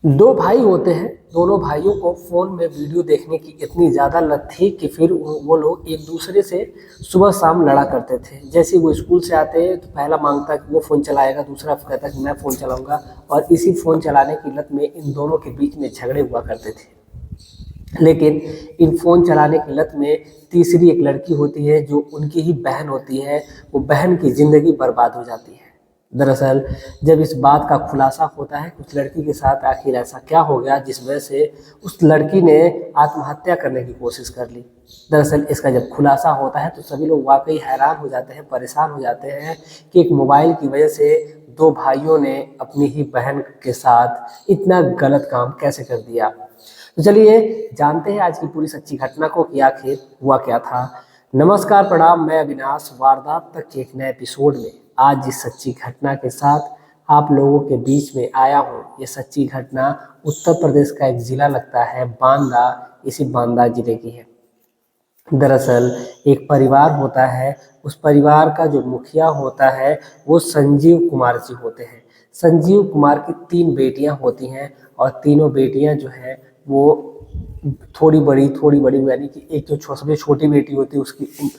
दो भाई होते हैं। दोनों भाइयों को फ़ोन में वीडियो देखने की इतनी ज़्यादा लत थी कि फिर वो लोग एक दूसरे से सुबह शाम लड़ा करते थे। जैसे ही वो स्कूल से आते तो पहला मांगता कि वो फ़ोन चलाएगा, दूसरा कहता कि मैं फ़ोन चलाऊंगा। और इसी फ़ोन चलाने की लत में इन दोनों के बीच में झगड़े हुआ करते थे। लेकिन इन फ़ोन चलाने की लत में तीसरी एक लड़की होती है जो उनकी ही बहन होती है। वो बहन की ज़िंदगी बर्बाद हो जाती है। दरअसल जब इस बात का खुलासा होता है कि उस लड़की के साथ आखिर ऐसा क्या हो गया जिस वजह से उस लड़की ने आत्महत्या करने की कोशिश कर ली। दरअसल इसका जब खुलासा होता है तो सभी लोग वाकई हैरान हो जाते हैं, परेशान हो जाते हैं कि एक मोबाइल की वजह से दो भाइयों ने अपनी ही बहन के साथ इतना गलत काम कैसे कर दिया। तो चलिए जानते हैं आज की पूरी सच्ची घटना को कि आखिर हुआ क्या था। नमस्कार, प्रणाम, मैं अविनाश वारदात तक के एक नए एपिसोड में आज इस सच्ची घटना के साथ आप लोगों के बीच में आया हूँ। ये सच्ची घटना उत्तर प्रदेश का एक जिला लगता है बांदा, इसी बांदा जिले की है। दरअसल एक परिवार होता है, उस परिवार का जो मुखिया होता है वो संजीव कुमार जी होते हैं। संजीव कुमार की 3 बेटियां होती हैं और तीनों बेटियां जो है वो थोड़ी बड़ी यानी कि एक जो सबसे छोटी बेटी होती है उसकी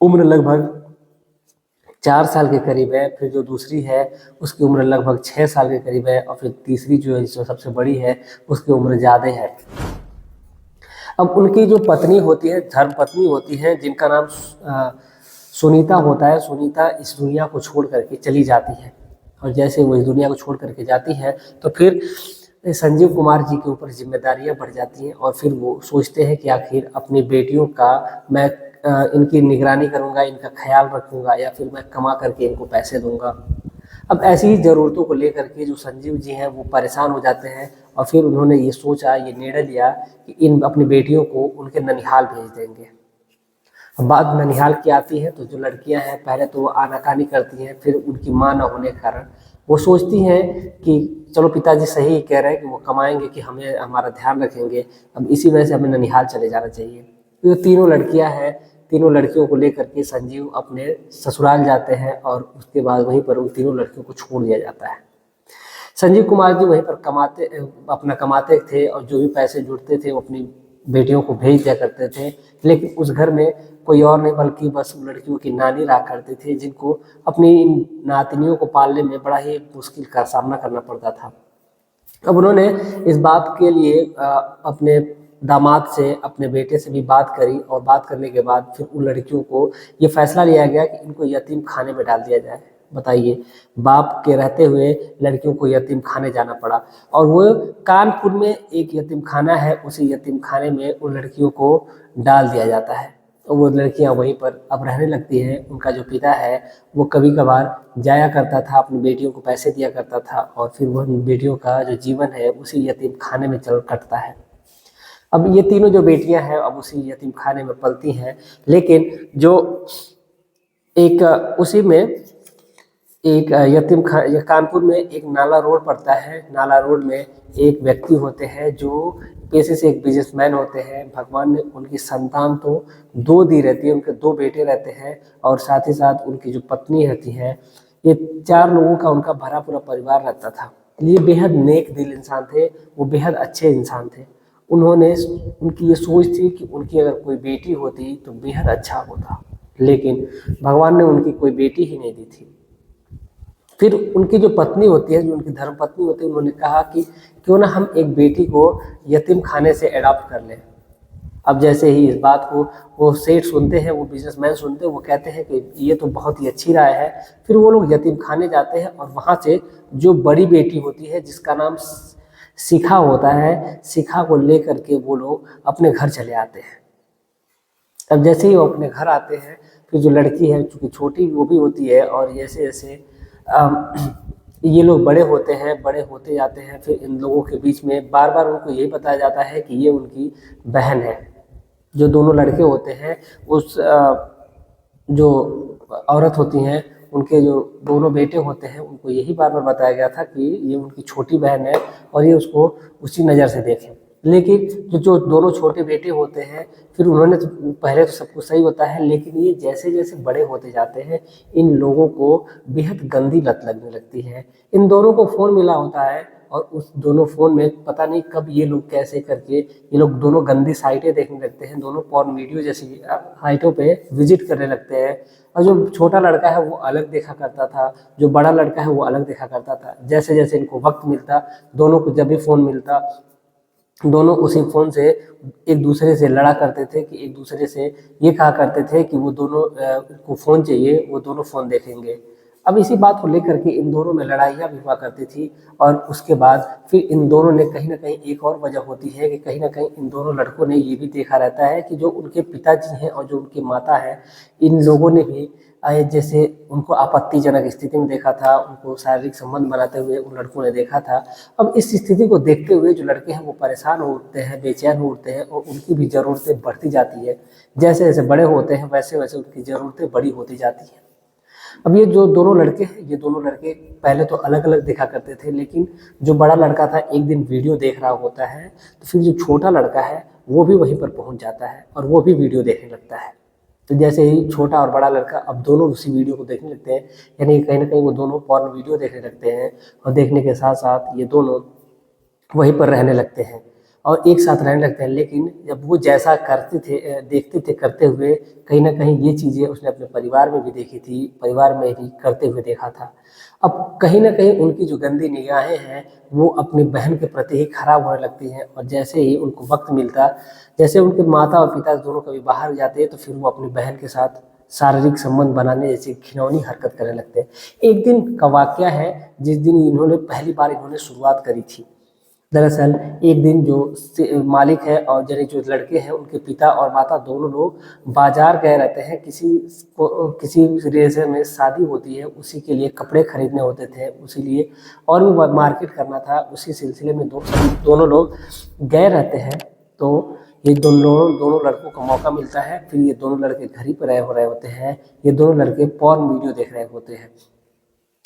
उम्र लगभग 4 साल के करीब है। फिर जो दूसरी है उसकी उम्र लगभग 6 साल के करीब है और फिर तीसरी जो है जो सबसे बड़ी है उसकी उम्र ज़्यादा है। अब उनकी जो पत्नी होती है, धर्म पत्नी होती है, जिनका नाम सुनीता होता है। सुनीता इस दुनिया को छोड़ करके चली जाती है और जैसे वो इस दुनिया को छोड़ करके जाती है तो फिर संजीव कुमार जी के ऊपर जिम्मेदारियां बढ़ जाती हैं और फिर वो सोचते हैं कि आखिर अपनी बेटियों का मैं इनकी निगरानी करूंगा, इनका ख्याल रखूंगा या फिर मैं कमा करके इनको पैसे दूंगा। अब ऐसी ही ज़रूरतों को लेकर के जो संजीव जी हैं वो परेशान हो जाते हैं और फिर उन्होंने ये सोचा, ये निर्णय लिया कि इन अपनी बेटियों को उनके ननिहाल भेज देंगे। अब बात ननिहाल की आती है तो जो लड़कियां हैं पहले तो वो आनाकानी करती हैं, फिर उनकी माँ न होने के कारण वो सोचती हैं कि चलो पिताजी सही कह रहे हैं कि वो कमाएंगे कि हमें हमारा ध्यान रखेंगे, अब इसी वजह से हमें ननिहाल चले जाना चाहिए। तो ये तीनों लड़कियां हैं, तीनों लड़कियों को लेकर के संजीव अपने ससुराल जाते हैं और उसके बाद वहीं पर उन तीनों लड़कियों को छोड़ दिया जाता है। संजीव कुमार जी वहीं पर अपना कमाते थे और जो भी पैसे जुड़ते थे वो अपनी बेटियों को भेज दिया करते थे। लेकिन उस घर में कोई और नहीं बल्कि बस लड़कियों की नानी रहा करते थे, जिनको अपनी इन नातनियों को पालने में बड़ा ही मुश्किल का सामना करना पड़ता था। अब उन्होंने इस बात के लिए अपने दामाद से, अपने बेटे से भी बात करी और बात करने के बाद फिर उन लड़कियों को ये फैसला लिया गया कि इनको यतीम खाने में डाल दिया जाए। बताइए, बाप के रहते हुए लड़कियों को यतीम खाने जाना पड़ा और वो कानपुर में एक यतीम खाना है, उसी यतीम खाने में उन लड़कियों को डाल दिया जाता है। तो वो लड़कियां वहीं पर अब रहने लगती हैं। उनका जो पिता है वो कभी कभार जाया करता था, अपनी बेटियों को पैसे दिया करता था और फिर वह बेटियों का जो जीवन है उसी यतीम खाने में चल कटता है। अब ये तीनों जो बेटियां हैं अब उसी यतीम खाने में पलती हैं। लेकिन जो एक उसी में एक ये कानपुर में एक नाला रोड पड़ता है। नाला रोड में एक व्यक्ति होते हैं जो पेशे से एक बिजनेसमैन होते हैं। भगवान ने उनकी संतान तो 2 दी रहती है, उनके 2 बेटे रहते हैं और साथ ही साथ उनकी जो पत्नी रहती है। ये 4 लोगों का उनका भरा पूरा परिवार रहता था। ये बेहद नेक दिल इंसान थे, वो बेहद अच्छे इंसान थे। उन्होंने उनकी ये सोच थी कि उनकी अगर कोई बेटी होती तो बेहद अच्छा होता, लेकिन भगवान ने उनकी कोई बेटी ही नहीं दी थी। फिर उनकी जो पत्नी होती है, जो उनकी धर्म पत्नी होती है, उन्होंने कहा कि क्यों ना हम एक बेटी को यतीम खाने से अडॉप्ट कर लें। अब जैसे ही इस बात को वो सेठ सुनते हैं, वो बिजनेसमैन सुनते हैं, वो कहते हैं कि ये तो बहुत ही अच्छी राय है। फिर वो लोग यतीम खाने जाते हैं और वहाँ से जो बड़ी बेटी होती है जिसका नाम शिखा होता है, शिखा को लेकर के वो लोग अपने घर चले आते हैं। अब जैसे ही वो अपने घर आते हैं फिर जो लड़की है चूँकि छोटी वो भी होती है और जैसे जैसे ये लोग बड़े होते हैं, बड़े होते जाते हैं, फिर इन लोगों के बीच में बार बार उनको यही बताया जाता है कि ये उनकी बहन है। जो दोनों लड़के होते हैं उस जो औरत होती हैं उनके जो दोनों बेटे होते हैं उनको यही बार बार बताया गया था कि ये उनकी छोटी बहन है और ये उसको उसी नज़र से देखें। लेकिन जो दोनों छोटे बेटे होते हैं फिर उन्होंने तो पहले तो सब कुछ सही होता है, लेकिन ये जैसे जैसे बड़े होते जाते हैं इन लोगों को बेहद गंदी लत लगने लगती है। इन दोनों को फ़ोन मिला होता है और उस दोनों फ़ोन में पता नहीं कब ये लोग कैसे करके ये लोग दोनों गंदी साइटें देखने लगते हैं, दोनों पॉर्न वीडियो जैसी साइटों पे विजिट करने लगते हैं। और जो छोटा लड़का है वो अलग देखा करता था, जो बड़ा लड़का है वो अलग देखा करता था। जैसे जैसे इनको वक्त मिलता, दोनों को जब भी फ़ोन मिलता, दोनों उसी फ़ोन से एक दूसरे से लड़ा करते थे कि एक दूसरे से ये कहा करते थे कि वो दोनों को फ़ोन चाहिए, वो दोनों फ़ोन देखेंगे। अब इसी बात को लेकर के इन दोनों में लड़ाइयाँ भी हुआ करती थी और उसके बाद फिर इन दोनों ने कहीं न कहीं एक और वजह होती है कि कहीं न कहीं इन दोनों लड़कों ने ये भी देखा रहता है कि जो उनके पिताजी हैं और जो उनकी माता है, इन लोगों ने भी जैसे उनको आपत्तिजनक स्थिति में देखा था, उनको शारीरिक संबंध बनाते हुए उन लड़कों ने देखा था। अब इस स्थिति को देखते हुए जो लड़के हैं वो परेशान हो उठते हैं, बेचैन हो उठते हैं और उनकी भी ज़रूरतें बढ़ती जाती है। जैसे-जैसे बड़े होते हैं वैसे-वैसे उनकी ज़रूरतें बड़ी होती जाती हैं। अब ये जो दोनों लड़के हैं, ये दोनों लड़के पहले तो अलग-अलग देखा करते थे, लेकिन जो बड़ा लड़का था एक दिन वीडियो देख रहा होता है, तो फिर जो छोटा लड़का है वो भी वहीं पर पहुँच जाता है और वो भी वीडियो देखने लगता है। तो जैसे ही छोटा और बड़ा लड़का अब दोनों उसी वीडियो को देखने लगते हैं, यानी कहीं न कहीं वो दोनों पॉर्न वीडियो देखने लगते हैं और देखने के साथ-साथ ये दोनों वहीं पर रहने लगते हैं और एक साथ रहने लगते हैं। लेकिन जब वो जैसा करते थे देखते थे करते हुए, कहीं न कहीं ये चीज़ें उसने अपने परिवार में भी देखी थी, परिवार में भी करते हुए देखा था। अब कहीं न कहीं उनकी जो गंदी निगाहें हैं, वो अपनी बहन के प्रति ही खराब होने लगती हैं और जैसे ही उनको वक़्त मिलता, जैसे उनके माता और पिता दोनों कभी बाहर जाते हैं, तो फिर वो अपनी बहन के साथ शारीरिक संबंध बनाने जैसी घिनौनी हरकत करने लगते हैं। एक दिन का वाक़या है, जिस दिन इन्होंने पहली बार इन्होंने शुरुआत करी थी। दरअसल एक दिन जो मालिक है और यानी जो लड़के हैं उनके पिता और माता दोनों लोग बाजार गए रहते हैं, किसी रिलेशन में शादी होती है उसी के लिए कपड़े खरीदने होते थे, उसी लिए और भी मार्केट करना था, उसी सिलसिले में दोनों लोग गए रहते हैं। तो ये दोनों लड़कों को मौका मिलता है, फिर ये दोनों लड़के घर ही पर हो रहे होते हैं, ये दोनों लड़के पॉर्न वीडियो देख रहे होते हैं।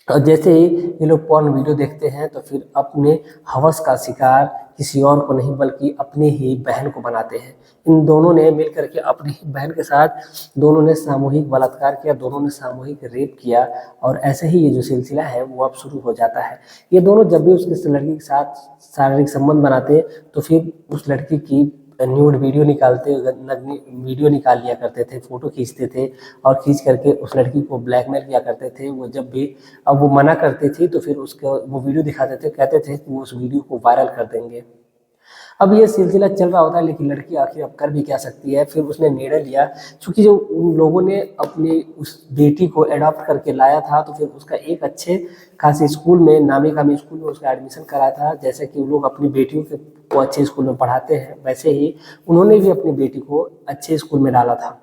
और जैसे ही ये लोग पॉर्न वीडियो देखते हैं तो फिर अपने हवस का शिकार किसी और को नहीं बल्कि अपनी ही बहन को बनाते हैं। इन दोनों ने मिलकर के अपनी ही बहन के साथ दोनों ने सामूहिक बलात्कार किया, दोनों ने सामूहिक रेप किया और ऐसे ही ये जो सिलसिला है वो अब शुरू हो जाता है। ये दोनों जब भी उस लड़की के साथ शारीरिक संबंध बनाते तो फिर उस लड़की की न्यूड वीडियो निकालते, नग्न वीडियो निकाल लिया करते थे, फ़ोटो खींचते थे और खींच करके उस लड़की को ब्लैकमेल किया करते थे। वो जब भी अब वो मना करती थी तो फिर उसको वो वीडियो दिखाते थे, कहते थे कि वो उस वीडियो को वायरल कर देंगे। अब ये सिलसिला चल रहा होता है लेकिन लड़की आखिर अब कर भी क्या सकती है। फिर उसने निर्णय लिया, चूँकि जो उन लोगों ने अपनी उस बेटी को एडॉप्ट करके लाया था तो फिर उसका एक अच्छे खासे स्कूल में, नामी-गामी स्कूल में उसका एडमिशन कराया था। जैसे कि वो लोग अपनी बेटियों को अच्छे स्कूल में पढ़ाते हैं, वैसे ही उन्होंने भी अपनी बेटी को अच्छे स्कूल में डाला था।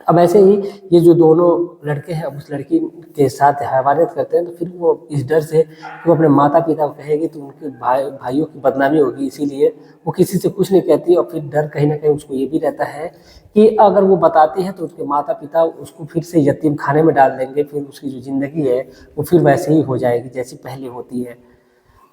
अब ऐसे ही ये जो दोनों लड़के हैं अब उस लड़की के साथ हैवानियत करते हैं तो फिर वो इस डर से कि वो अपने माता-पिता को कहेगी तो उनके भाइयों की बदनामी होगी, इसीलिए वो किसी से कुछ नहीं कहती और फिर डर कहीं न कहीं उसको ये भी रहता है कि अगर वो बताती है तो उसके माता-पिता उसको फिर से यतीम खाने में डाल देंगे, फिर उसकी जो ज़िंदगी है वो फिर वैसे ही हो जाएगी जैसी पहले होती है।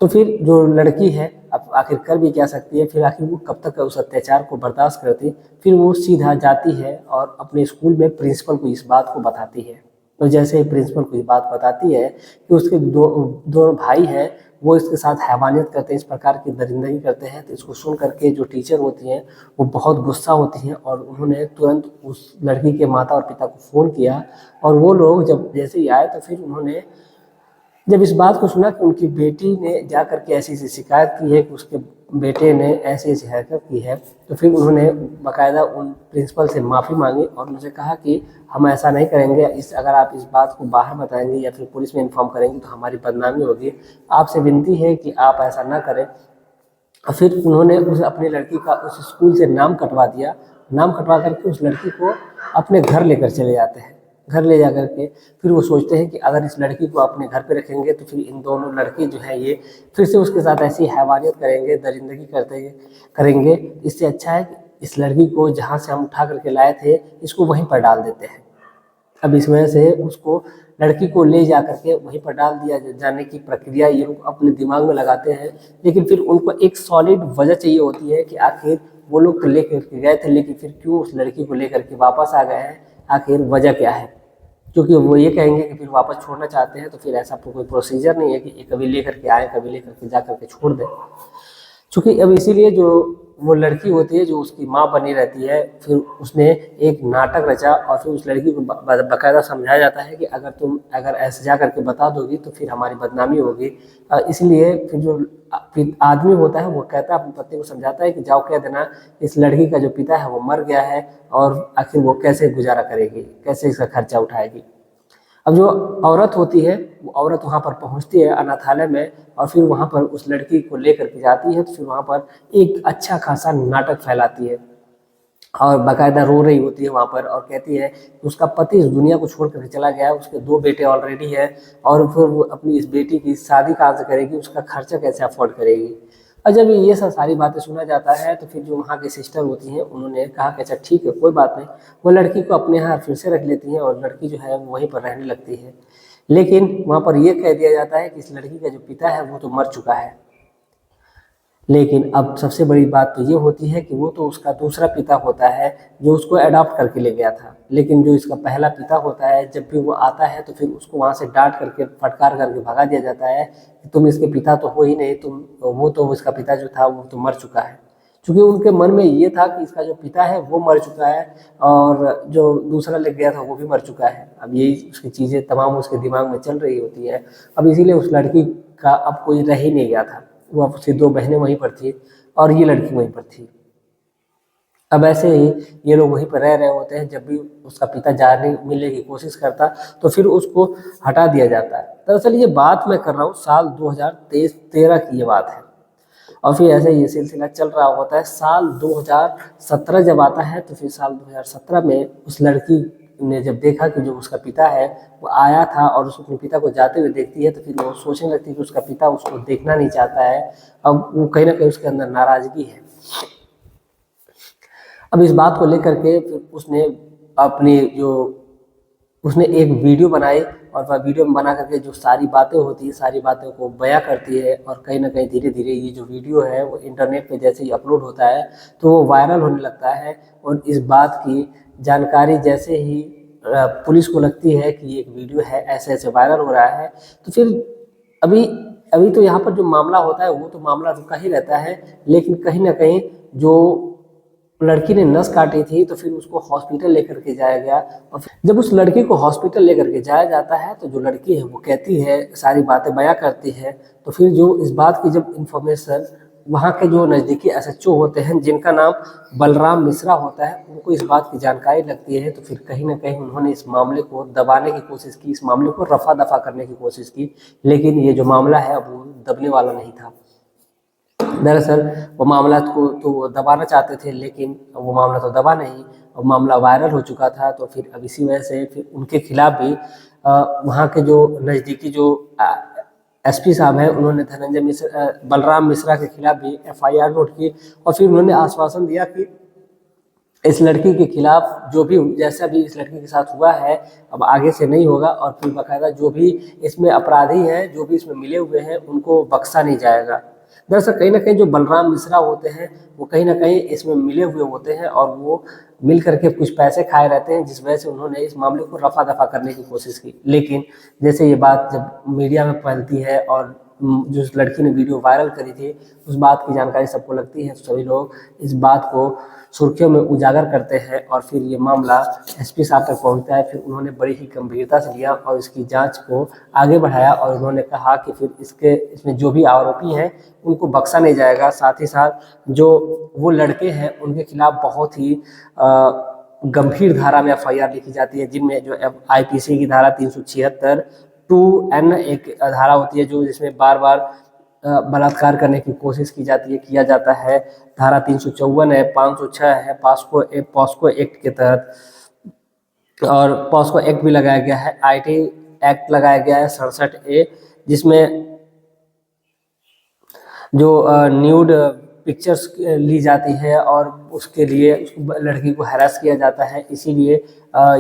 तो फिर जो लड़की है अब आखिर कर भी क्या सकती है, फिर आखिर वो कब तक उस अत्याचार को बर्दाश्त करती, फिर वो सीधा जाती है और अपने स्कूल में प्रिंसिपल को इस बात को बताती है। तो जैसे ही प्रिंसिपल को ये बात बताती है कि उसके दो भाई हैं वो इसके साथ हैवानियत करते हैं, इस प्रकार की दरिंदगी करते हैं, तो इसको सुन करके जो टीचर होती हैं वो बहुत गुस्सा होती हैं और उन्होंने तुरंत उस लड़की के माता और पिता को फ़ोन किया और वो लोग जब जैसे ही आए तो फिर उन्होंने जब इस बात को सुना कि उनकी बेटी ने जा कर के ऐसी-ऐसी शिकायत की है कि उसके बेटे ने ऐसी-ऐसी हरकत की है, तो फिर उन्होंने बाकायदा उन प्रिंसिपल से माफ़ी माँगी और उनसे कहा कि हम ऐसा नहीं करेंगे, अगर आप इस बात को बाहर बताएँगे या फिर पुलिस में इन्फॉर्म करेंगे तो हमारी बदनामी होगी। आपसे विनती है कि आप ऐसा ना करें। और फिर उन्होंने उस अपनी लड़की का उस स्कूल से नाम कटवा दिया। नाम कटवा कर के उस लड़की को अपने घर लेकर चले जाते हैं। घर ले जा कर के फिर वो सोचते हैं कि अगर इस लड़की को अपने घर पे रखेंगे तो फिर इन दोनों लड़के जो हैं ये फिर से उसके साथ ऐसी हैवानियत करेंगे, दरिंदगी करेंगे। इससे अच्छा है कि इस लड़की को जहाँ से हम उठा करके लाए थे इसको वहीं पर डाल देते हैं। अब इस वजह से उसको लड़की को ले जा कर के वहीं पर डाल दिया जाने की प्रक्रिया ये लोग अपने दिमाग में लगाते हैं, लेकिन फिर उनको एक सॉलिड वजह चाहिए होती है कि आखिर वो लोग तो लेकर के गए थे लेकिन फिर क्यों उस लड़की को लेकर के वापस आ गए हैं, आखिर वजह क्या है। क्योंकि वो ये कहेंगे कि फिर वापस छोड़ना चाहते हैं, तो फिर ऐसा कोई प्रोसीजर नहीं है कि ये कभी लेकर के आए, कभी लेकर के जा करके छोड़ दें। चूँकि अब इसीलिए जो वो लड़की होती है जो उसकी माँ बनी रहती है, फिर उसने एक नाटक रचा और फिर उस लड़की को बाकायदा समझाया जाता है कि अगर ऐसे जा करके बता दोगी तो फिर हमारी बदनामी होगी। इसलिए फिर आदमी होता है वो कहता है, अपनी पत्नी को समझाता है कि जाओ कह देना इस लड़की का जो पिता है वो मर गया है और आखिर वो कैसे गुजारा करेगी, कैसे इसका खर्चा उठाएगी। अब जो औरत होती है वो औरत वहाँ पर पहुँचती है अनाथालय में और फिर वहाँ पर उस लड़की को लेकर के जाती है, तो फिर वहाँ पर एक अच्छा खासा नाटक फैलाती है और बाकायदा रो रही होती है वहाँ पर और कहती है कि उसका पति इस दुनिया को छोड़ कर चला गया है, उसके 2 बेटे ऑलरेडी है और फिर वो अपनी इस बेटी की शादी कहाँ से करेगी, उसका खर्चा कैसे अफोर्ड करेगी। और जब ये सब सारी बातें सुना जाता है तो फिर जो वहाँ की सिस्टर होती हैं उन्होंने कहा कि अच्छा ठीक है कोई बात नहीं, वो लड़की को अपने यहाँ फिर से रख लेती हैं और लड़की जो है वो वहीं पर रहने लगती है। लेकिन वहाँ पर यह कह दिया जाता है कि इस लड़की का जो पिता है वो तो मर चुका है। लेकिन अब सबसे बड़ी बात तो ये होती है कि वो तो उसका दूसरा पिता होता है जो उसको अडॉप्ट करके ले गया था, लेकिन जो इसका पहला पिता होता है जब भी वो आता है तो फिर उसको वहाँ से डांट करके फटकार करके भगा दिया जाता है कि तुम इसके पिता तो हो ही नहीं, वो तो इसका पिता जो था वो तो मर चुका है। क्योंकि उनके मन में ये था कि इसका जो पिता है वो मर चुका है और जो दूसरा ले गया था वो भी मर चुका है। अब यही उसकी चीज़ें तमाम उसके दिमाग में चल रही होती है। अब इसीलिए उस लड़की का अब कोई रह ही नहीं गया था, वो अब उसकी 2 बहनें वहीं पर थी और ये लड़की वहीं पर थी। अब ऐसे ही ये लोग वहीं पर रह रहे होते हैं, जब भी उसका पिता जाने मिलने की कोशिश करता तो फिर उसको हटा दिया जाता है। दरअसल ये बात मैं कर रहा हूँ साल 2013 की ये बात है और फिर ऐसे ये सिलसिला चल रहा होता है। साल 2017 जब आता है तो फिर साल 2017 में उस लड़की ने जब देखा कि जो उसका पिता है वो आया था और उस अपने पिता को जाते हुए देखती है तो फिर वो सोचने लगती है कि उसका पिता उसको देखना नहीं चाहता है। अब वो कहीं ना कहीं उसके अंदर नाराज़गी है। अब इस बात को लेकर के फिर उसने एक वीडियो बनाई और वह वीडियो में बना करके जो सारी बातें होती है सारी बातों को बयां करती है और कहीं ना कहीं धीरे धीरे ये जो वीडियो है वो इंटरनेट पे जैसे ही अपलोड होता है तो वो वायरल होने लगता है। और इस बात की जानकारी जैसे ही पुलिस को लगती है कि ये एक वीडियो है ऐसे ऐसे वायरल हो रहा है, तो फिर अभी अभी तो यहाँ पर जो मामला होता है वो तो मामला रुका ही रहता है, लेकिन कहीं ना कहीं जो लड़की ने नस काटी थी तो फिर उसको हॉस्पिटल लेकर के जाया गया और जब उस लड़की को हॉस्पिटल लेकर के जाया जाता है तो जो लड़की है वो कहती है, सारी बातें बयां करती है। तो फिर जो इस बात की जब इन्फॉर्मेशन वहाँ के जो नज़दीकी एसएचओ होते हैं जिनका नाम बलराम मिश्रा होता है उनको इस बात की जानकारी लगती है, तो फिर कहीं ना कहीं उन्होंने इस मामले को दबाने की कोशिश की, इस मामले को रफा दफा करने की कोशिश की। लेकिन ये जो मामला है वो दबने वाला नहीं था। दरअसल वो मामला को तो वो दबाना चाहते थे लेकिन वो मामला तो दबा नहीं, और मामला वायरल हो चुका था। तो फिर अब इसी वजह से फिर उनके खिलाफ भी वहाँ के जो नज़दीकी जो एसपी साहब हैं उन्होंने बलराम मिश्रा के खिलाफ भी एफआईआर नोट की और फिर उन्होंने आश्वासन दिया कि इस लड़की के खिलाफ जो भी जैसा भी इस लड़की के साथ हुआ है अब आगे से नहीं होगा और फिर बाकायदा जो भी इसमें अपराधी हैं जो भी इसमें मिले हुए हैं उनको बख्शा नहीं जाएगा। दरअसल कहीं ना कहीं जो बलराम मिश्रा होते हैं वो कहीं ना कहीं इसमें मिले हुए होते हैं और वो मिल करके कुछ पैसे खाए रहते हैं, जिस वजह से उन्होंने इस मामले को रफा दफा करने की कोशिश की। लेकिन जैसे ये बात जब मीडिया में फैलती है और जो उस लड़की ने वीडियो वायरल करी थी उस बात की जानकारी सबको लगती है तो सभी लोग इस बात को सुर्खियों में उजागर करते हैं और फिर ये मामला एसपी साहब तक पहुंचता है। फिर उन्होंने बड़ी ही गंभीरता से लिया और इसकी जांच को आगे बढ़ाया और उन्होंने कहा कि फिर इसमें जो भी आरोपी हैं उनको बख्शा नहीं जाएगा। साथ ही साथ जो वो लड़के हैं उनके खिलाफ बहुत ही गंभीर धारा में एफआईआर लिखी जाती है, जिनमें जो आईपीसी की धारा 376 2N एक धारा होती है जो जिसमें बार बार बलात्कार करने की कोशिश की जाती है, किया जाता है। धारा 354 है, 506 है पॉस्को एक्ट के तहत और पॉस्को एक्ट भी लगाया गया है, आईटी एक्ट लगाया गया है 67A जिसमें जो न्यूड पिक्चर्स ली जाती है और उसके लिए लड़की को हैरास किया जाता है, इसीलिए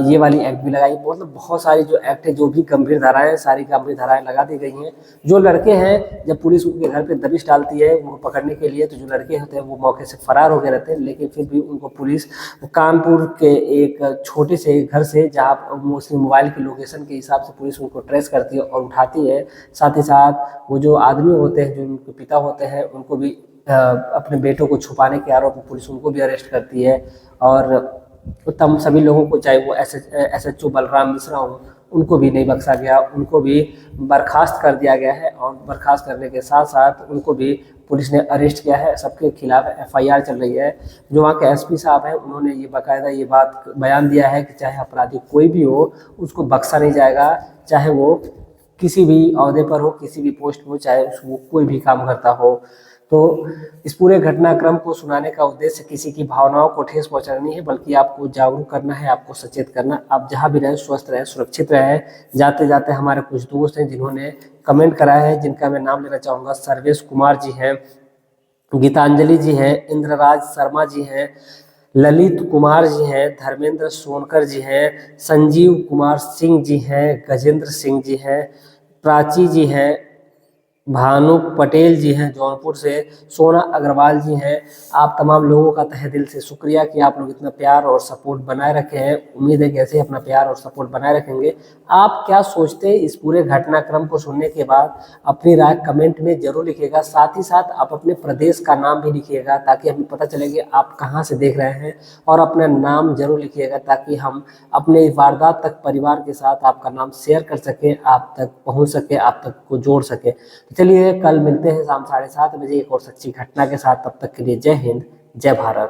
ये वाली एक्ट भी लगाई। मतलब बहुत सारी जो एक्ट है, जो भी गंभीर धाराएं, सारी गंभीर धाराएं लगा दी गई हैं। जो लड़के हैं, जब पुलिस उनके घर पे दबिश डालती है उनको पकड़ने के लिए, तो जो लड़के होते हैं वो मौके से फरार हो गए रहते हैं, लेकिन फिर भी उनको पुलिस कानपुर के एक छोटे से घर से, जहाँ उसकी मोबाइल की लोकेशन के हिसाब से पुलिस उनको ट्रेस करती है और उठाती है। साथ ही साथ वो जो आदमी होते हैं, जो उनके पिता होते हैं, उनको भी अपने बेटों को छुपाने के आरोप में पुलिस उनको भी अरेस्ट करती है। और तम सभी लोगों को, चाहे वो एसएचओ बलराम मिश्रा हो, उनको भी नहीं बख्शा गया, उनको भी बर्खास्त कर दिया गया है। और बर्खास्त करने के साथ साथ उनको भी पुलिस ने अरेस्ट किया है। सबके खिलाफ एफआईआर चल रही है। जो वहाँ के एसपी साहब हैं, उन्होंने ये बाकायदा ये बात बयान दिया है कि चाहे अपराधी कोई भी हो, उसको बख्शा नहीं जाएगा, चाहे वो किसी भी ओहदे पर हो, किसी भी पोस्ट पर हो, चाहे वो कोई भी काम करता हो। तो इस पूरे घटनाक्रम को सुनाने का उद्देश्य किसी की भावनाओं को ठेस पहुंचाना नहीं है, बल्कि आपको जागरूक करना है, आपको सचेत करना। आप जहां भी रहें, स्वस्थ रहें, सुरक्षित रहें। जाते जाते हमारे कुछ दोस्त हैं जिन्होंने कमेंट कराया है, जिनका मैं नाम लेना चाहूँगा। सर्वेश कुमार जी हैं, गीतांजलि जी हैं, इंद्रराज शर्मा जी हैं, ललित कुमार जी हैं, धर्मेंद्र सोनकर जी हैं, संजीव कुमार सिंह जी हैं, गजेंद्र सिंह जी हैं, प्राची जी हैं, भानु पटेल जी हैं जौनपुर से, सोना अग्रवाल जी हैं। आप तमाम लोगों का तहे दिल से शुक्रिया कि आप लोग इतना प्यार और सपोर्ट बनाए रखे हैं। उम्मीद है कि ऐसे ही अपना प्यार और सपोर्ट बनाए रखेंगे। आप क्या सोचते हैं इस पूरे घटनाक्रम को सुनने के बाद? अपनी राय कमेंट में जरूर लिखिएगा। साथ ही साथ आप अपने प्रदेश का नाम भी लिखिएगा, ताकि हमें पता चले कि आप कहाँ से देख रहे हैं। और अपना नाम जरूर लिखिएगा, ताकि हम अपने वारदात तक परिवार के साथ आपका नाम शेयर कर सकें, आप तक पहुँच सके, आप तक को जोड़ सके। चलिए, कल मिलते हैं शाम 7:30 बजे एक और सच्ची घटना के साथ। तब तक के लिए जय हिंद, जय भारत।